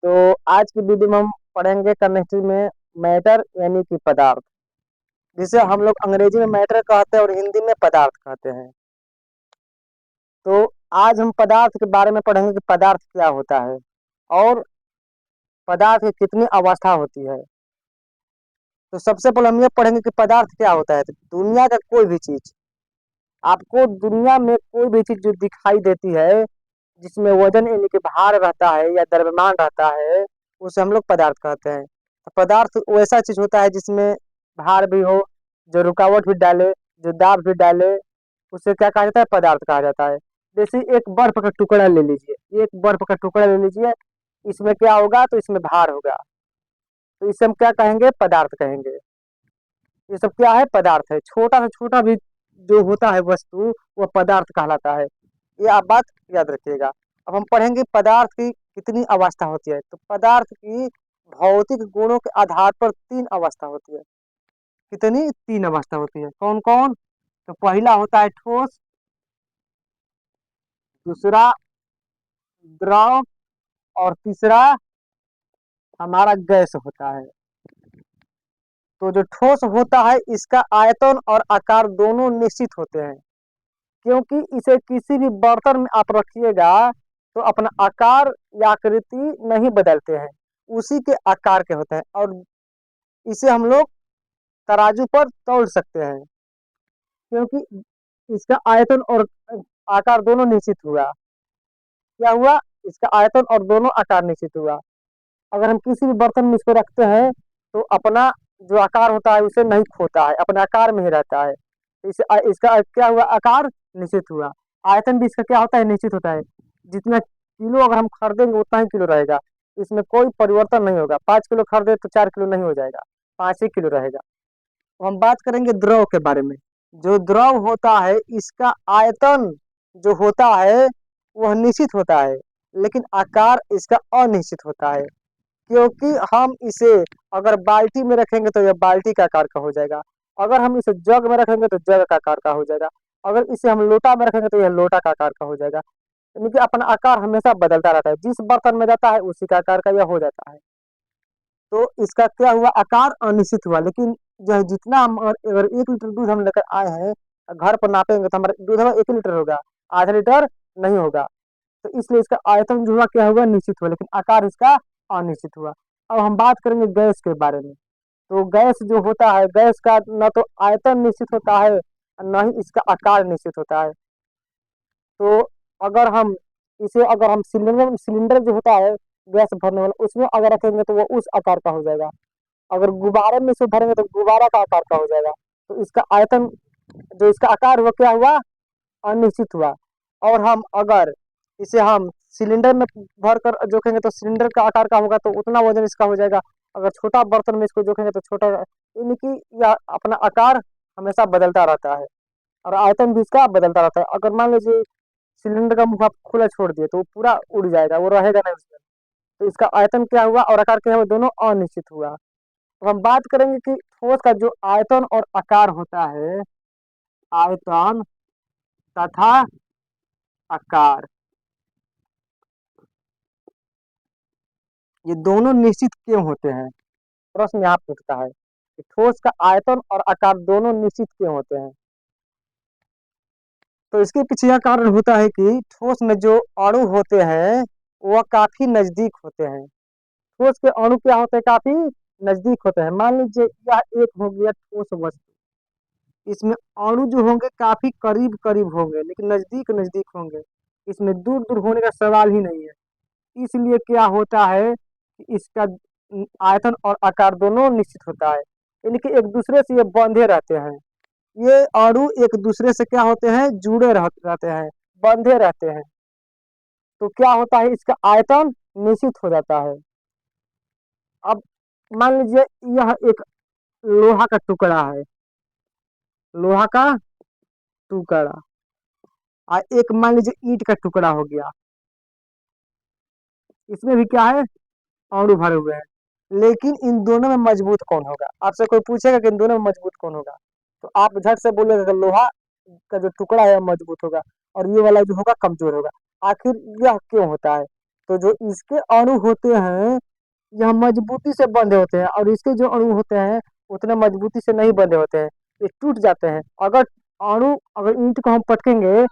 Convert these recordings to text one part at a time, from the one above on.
तो आज की वीडियो में हम पढ़ेंगे केमिस्ट्री में मैटर यानी कि पदार्थ, जिसे हम लोग अंग्रेजी में मैटर कहते हैं और हिंदी में पदार्थ कहते हैं। तो आज हम पदार्थ के बारे में पढ़ेंगे कि पदार्थ क्या होता है और पदार्थ की कितनी अवस्था होती है। तो सबसे पहले हम ये पढ़ेंगे कि पदार्थ क्या होता है। तो दुनिया का कोई भी चीज, आपको दुनिया में कोई भी चीज जो दिखाई देती है, जिसमें वजन यानी कि भार रहता है या द्रव्यमान रहता है, उसे हम लोग पदार्थ कहते हैं। तो पदार्थ वैसा चीज होता है जिसमें भार भी हो, जो रुकावट भी डाले, जो दाब भी डाले, उसे क्या कहा जाता है? पदार्थ कहा जाता है। जैसे एक बर्फ का टुकड़ा ले लीजिए, एक बर्फ का टुकड़ा ले लीजिए, इसमें क्या होगा? तो इसमें भार होगा, तो इसे हम क्या कहेंगे? पदार्थ कहेंगे। ये सब क्या है? पदार्थ है। छोटा से छोटा भी जो होता है वस्तु, वह पदार्थ कहलाता है। ये आप बात याद रखिएगा। अब हम पढ़ेंगे पदार्थ की कितनी अवस्था होती है। तो पदार्थ की भौतिक गुणों के आधार पर तीन अवस्था होती है। कितनी? तीन अवस्था होती है। कौन कौन? तो पहला होता है ठोस, दूसरा द्रव, और तीसरा हमारा गैस होता है। तो जो ठोस होता है, इसका आयतन और आकार दोनों निश्चित होते हैं, क्योंकि इसे किसी भी बर्तन में आप रखिएगा तो अपना आकार या आकृति नहीं बदलते हैं, उसी के आकार के होते हैं, और इसे हम लोग तराजू पर तौल सकते हैं, क्योंकि इसका आयतन और आकार दोनों निश्चित हुआ। क्या हुआ? इसका आयतन और दोनों आकार निश्चित हुआ। अगर हम किसी भी बर्तन में इसको रखते हैं तो अपना जो आकार होता है उसे नहीं खोता है, अपने आकार में ही रहता है। इसका क्या हुआ? आकार निश्चित हुआ। आयतन भी इसका क्या होता है? निश्चित होता है। जितना किलो अगर हम खरीदेंगे उतना ही किलो रहेगा, इसमें कोई परिवर्तन नहीं होगा। 5 किलो खरीदे तो 4 किलो नहीं हो जाएगा, 5 ही किलो रहेगा। तो हम बात करेंगे द्रव के बारे में। जो द्रव होता है, इसका आयतन जो होता है वह निश्चित होता है, लेकिन आकार इसका अनिश्चित होता है, क्योंकि हम इसे अगर बाल्टी में रखेंगे तो यह बाल्टी का आकार का हो जाएगा, अगर हम इसे जग में रखेंगे तो जग का आकार का हो जाएगा, अगर इसे हम लोटा में रखेंगे तो यह लोटा का आकार का हो जाएगा। यानी कि अपना आकार हमेशा बदलता रहता है, जिस बर्तन में जाता है उसी का आकार का यह हो जाता है। तो इसका क्या हुआ? आकार अनिश्चित हुआ। लेकिन जो जितना हम अगर 1 लीटर दूध हम लेकर आए हैं, घर पर नापेंगे तो हमारे दूध में 1 लीटर होगा, आधा लीटर नहीं होगा। तो इसलिए इसका आयतन जो हुआ क्या हुआ? निश्चित हुआ, लेकिन आकार इसका अनिश्चित हुआ। अब हम बात करेंगे गैस के बारे में। तो गैस जो होता है, गैस का न तो आयतन निश्चित होता है, न ही इसका आकार निश्चित होता है। तो अगर हम सिलेंडर सिलेंडर जो होता है गैस भरने वाला, उसमें अगर रखेंगे तो वो उस आकार का हो जाएगा। अगर गुब्बारे में से भरेंगे तो गुब्बारा का आकार का हो जाएगा। तो इसका आयतन जो इसका आकार हुआ क्या हुआ? अनिश्चित हुआ। और हम अगर इसे हम सिलेंडर में भर कर जोखेंगे तो सिलेंडर का आकार का होगा, तो उतना वजन इसका हो जाएगा। अगर छोटा बर्तन में इसको जोखेंगे तो छोटा, यानी कि यह अपना आकार हमेशा बदलता रहता है और आयतन भी इसका बदलता रहता है। अगर मान लीजिए सिलेंडर का मुंह आप खुला छोड़ दिए तो वो पूरा उड़ जाएगा, वो रहेगा नहीं उसमें। तो इसका आयतन क्या हुआ और आकार क्या हुआ? दोनों अनिश्चित हुआ। तो हम बात करेंगे कि ठोस का जो आयतन और आकार होता है, आयतन तथा आकार, ये दोनों निश्चित क्यों होते हैं? प्रश्न यहाँ पूछता है कि ठोस का आयतन और आकार दोनों निश्चित क्यों होते हैं। तो इसके पीछे यह कारण होता है कि ठोस में जो अणु होते हैं वह काफी नजदीक होते हैं। ठोस के अणु क्या होते हैं? काफी नजदीक होते हैं। मान लीजिए यह एक हो गया ठोस वस्तु, इसमें अणु जो होंगे काफी करीब करीब होंगे, लेकिन नजदीक नजदीक होंगे, इसमें दूर दूर होने का सवाल ही नहीं है। इसलिए क्या होता है कि इसका आयतन और आकार दोनों निश्चित होता है, यानी कि एक दूसरे से ये बंधे रहते हैं। ये अणु एक दूसरे से क्या होते हैं? जुड़े रहते हैं, बंधे रहते हैं। तो क्या होता है? इसका आयतन निश्चित हो जाता है। अब मान लीजिए यह एक लोहा का टुकड़ा है, लोहा का टुकड़ा, और एक मान लीजिए ईंट का टुकड़ा हो गया, इसमें भी क्या है? अणु भरे हुए हैं। लेकिन इन दोनों में मजबूत कौन होगा? आपसे कोई पूछेगा कि इन दोनों में मजबूत कौन होगा, तो आप झट से बोलेगा कि लोहा का जो टुकड़ा है मजबूत होगा और ये वाला जो होगा कमजोर होगा। आखिर यह क्यों होता है? तो जो इसके अणु होते हैं यह मजबूती से बंधे होते हैं और इसके जो अणु होते हैं उतने मजबूती से नहीं बंधे होते हैं, ये टूट जाते हैं। अगर ईंट को हम पटकेंगे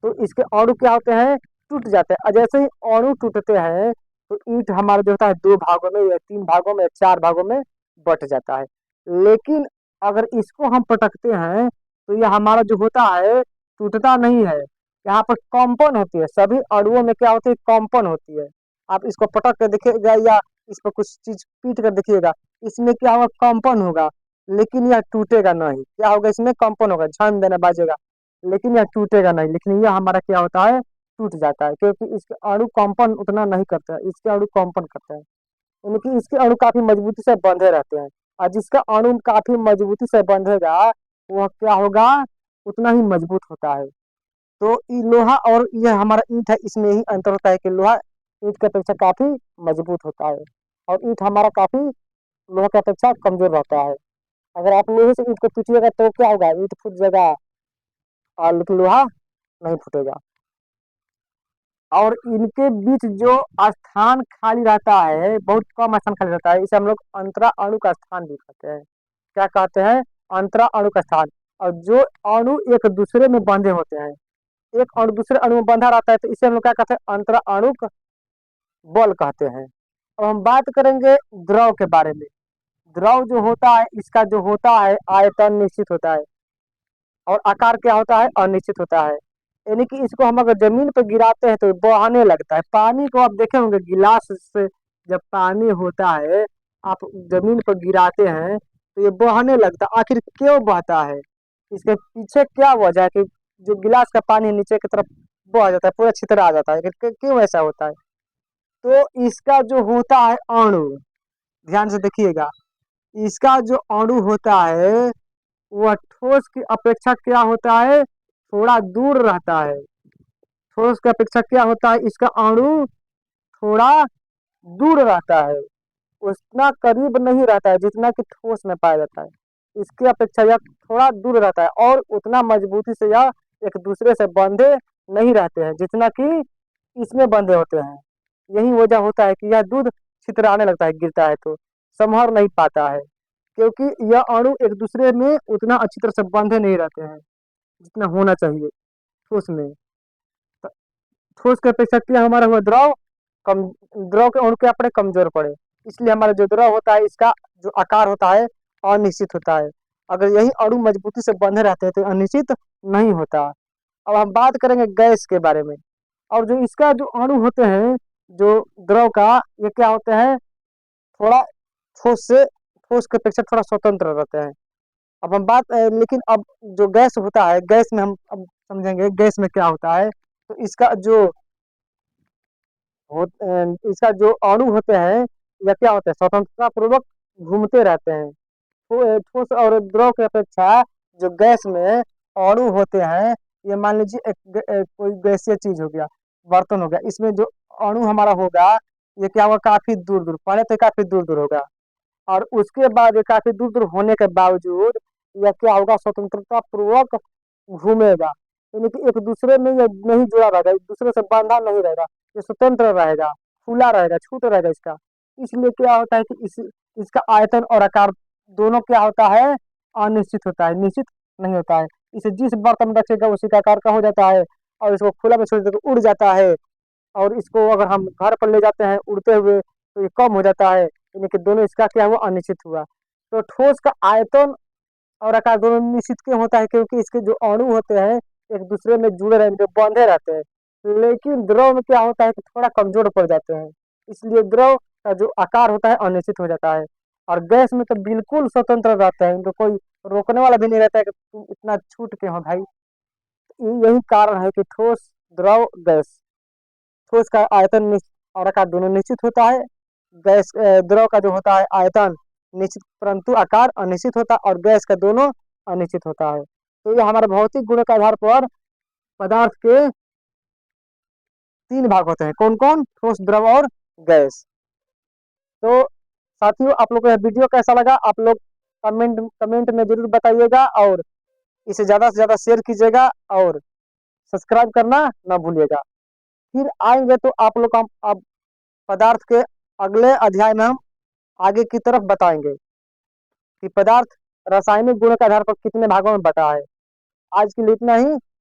तो इसके अणु क्या होते हैं, टूट जाते हैं। और जैसे ही अणु टूटते हैं तो ईंट हमारा जो होता है दो भागों में या तीन भागों में या चार भागों में बट जाता है। लेकिन अगर इसको हम पटकते हैं तो यह हमारा जो होता है टूटता नहीं है, यहाँ पर कंपन होती है। सभी अणुओं में क्या होती है, कंपन होती है। आप इसको पटक कर देखिएगा या इस पर कुछ चीज पीट कर देखिएगा, इसमें क्या होगा, कंपन होगा। लेकिन यह टूटेगा नहीं। क्या होगा, इसमें कंपन होगा, झन देना बाजेगा, लेकिन यह टूटेगा नहीं। लेकिन यह हमारा क्या होता है, टूट जाता है, क्योंकि इसके अणु कंपन उतना नहीं करते हैं, इसके अणु कंपन करते हैं। यानी कि इसके अणु काफी मजबूती से बंधे रहते हैं। और जिसका अणु काफी मजबूती से बंधेगा वह क्या होगा, उतना ही मजबूत होता है। तो लोहा और यह हमारा ईंट है, इसमें ही अंतर होता है कि लोहा ईंट की अपेक्षा काफी मजबूत होता है और ईंट हमारा काफी लोहा की अपेक्षा कमजोर रहता है। अगर आप लोहे से ईंट को पीटिएगा तो क्या होगा, ईंट फूट जाएगा, और लेकिन लोहा नहीं फूटेगा। और इनके बीच जो स्थान खाली रहता है, बहुत कम स्थान खाली रहता है, इसे हम लोग अंतरा अणु का स्थान भी कहते हैं। क्या कहते हैं, अंतरा अणु का स्थान। और जो अणु एक दूसरे में बंधे होते हैं, एक अणु दूसरे अणु में बंधा रहता है, तो इसे हम लोग क्या कहते हैं, अंतरा अणु बल कहते हैं। अब हम बात करेंगे द्रव के बारे में। द्रव जो होता है, इसका जो होता है आयतन निश्चित होता है और आकार क्या होता है, अनिश्चित होता है। यानी कि इसको हम अगर जमीन पर गिराते हैं तो ये बहने लगता है। पानी को आप देखे होंगे, गिलास से जब पानी होता है आप जमीन पर गिराते हैं तो ये बहने लगता है। आखिर क्यों बहता है, इसके पीछे क्या वजह है कि जो गिलास का पानी नीचे की तरफ बह जाता है, पूरा छितरा आ जाता है, क्यों ऐसा होता है। तो इसका जो होता है अणु, ध्यान से देखिएगा, इसका जो अणु होता है वह ठोस की अपेक्षा क्या होता है, थोड़ा दूर रहता है। ठोस की अपेक्षा क्या होता है, इसका अणु थोड़ा दूर रहता है, उतना करीब नहीं रहता है जितना कि ठोस में पाया जाता है। इसकी अपेक्षा यह थोड़ा दूर रहता है और उतना मजबूती से यह एक दूसरे से बंधे नहीं रहते हैं जितना कि इसमें बंधे होते हैं। यही वजह होता है कि यह दूध छितराने लगता है, गिरता है तो संभर नहीं पाता है, क्योंकि यह अणु एक दूसरे में उतना अच्छी तरह से बंधे नहीं रहते हैं जितना होना चाहिए ठोस में। ठोस की अपेक्षा क्या हमारा हुआ द्रव, कम, द्रव के अणु क्या पड़े, कमजोर पड़े। इसलिए हमारा जो द्रव होता है इसका जो आकार होता है अनिश्चित होता है। अगर यही अणु मजबूती से बंधे रहते हैं तो अनिश्चित नहीं होता। अब हम बात करेंगे गैस के बारे में। और जो इसका जो अणु होते हैं, जो द्रव का, ये क्या होते हैं, थोड़ा ठोस की अपेक्षा थोड़ा स्वतंत्र रहते हैं। अब हम लेकिन अब जो गैस होता है, गैस में हम अब समझेंगे गैस में क्या होता है। तो इसका जो अणु होते हैं या क्या होते हैं, स्वतंत्रता पूर्वक घूमते रहते हैं। ठोस और द्रव की अपेक्षा जो गैस में अणु होते हैं, ये मान लीजिए कोई गैसीय चीज हो गया, बर्तन हो गया, इसमें जो अणु हमारा होगा ये क्या होगा, काफी दूर दूर, पहले तो काफी दूर दूर होगा और उसके बाद ये काफी दूर दूर होने के बावजूद यह क्या होगा, स्वतंत्रता पूर्वक घूमेगा। यानी कि एक दूसरे में ये नहीं जुड़ा रहेगा, एक दूसरे से बांधा नहीं रहेगा, ये स्वतंत्र रहेगा, खुला रहेगा, छूट रहेगा इसका। इसलिए क्या होता है कि इसका आयतन और आकार दोनों क्या होता है, अनिश्चित होता है, निश्चित नहीं होता है। इसे जिस बर्तन में रखेगा उसी का आकार का हो जाता है और इसको खुला में छोड़ देते तो उड़ जाता है। और इसको अगर हम घर पर ले जाते हैं उड़ते हुए तो ये कम हो जाता है, यानी कि दोनों इसका क्या हुआ, अनिश्चित हुआ। तो ठोस का आयतन और आकार दोनों निश्चित क्यों होता है, क्योंकि इसके जो अणु होते हैं एक दूसरे में जुड़े रहते, बंधे रहते हैं। लेकिन द्रव में क्या होता है कि थोड़ा कमजोर पड़ जाते हैं, इसलिए द्रव का जो आकार होता है अनिश्चित हो जाता है। और गैस में तो बिल्कुल स्वतंत्र रहते हैं, इनको कोई रोकने वाला भी नहीं रहता है कि तुम इतना छूट के हो भाई। यही कारण है कि ठोस, द्रव, गैस। ठोस का आयतन और आकार दोनों निश्चित होता है। द्रव का जो होता है आयतन निश्चित परंतु आकार अनिश्चित होता है, और गैस का दोनों अनिश्चित होता है। तो ये हमारे भौतिक गुणों के आधार पर पदार्थ के तीन भाग होते हैं, कौन कौन, ठोस, द्रव और गैस। तो साथियों, आप लोग को यह वीडियो कैसा लगा, आप लोग कमेंट कमेंट में जरूर बताइएगा और इसे ज्यादा से ज्यादा शेयर कीजिएगा और सब्सक्राइब करना ना भूलिएगा। फिर आएंगे तो आप लोग हम अब पदार्थ के अगले अध्याय में हम आगे की तरफ बताएंगे कि पदार्थ रासायनिक गुणों के आधार पर कितने भागों में बटा है। आज के लिए इतना ही।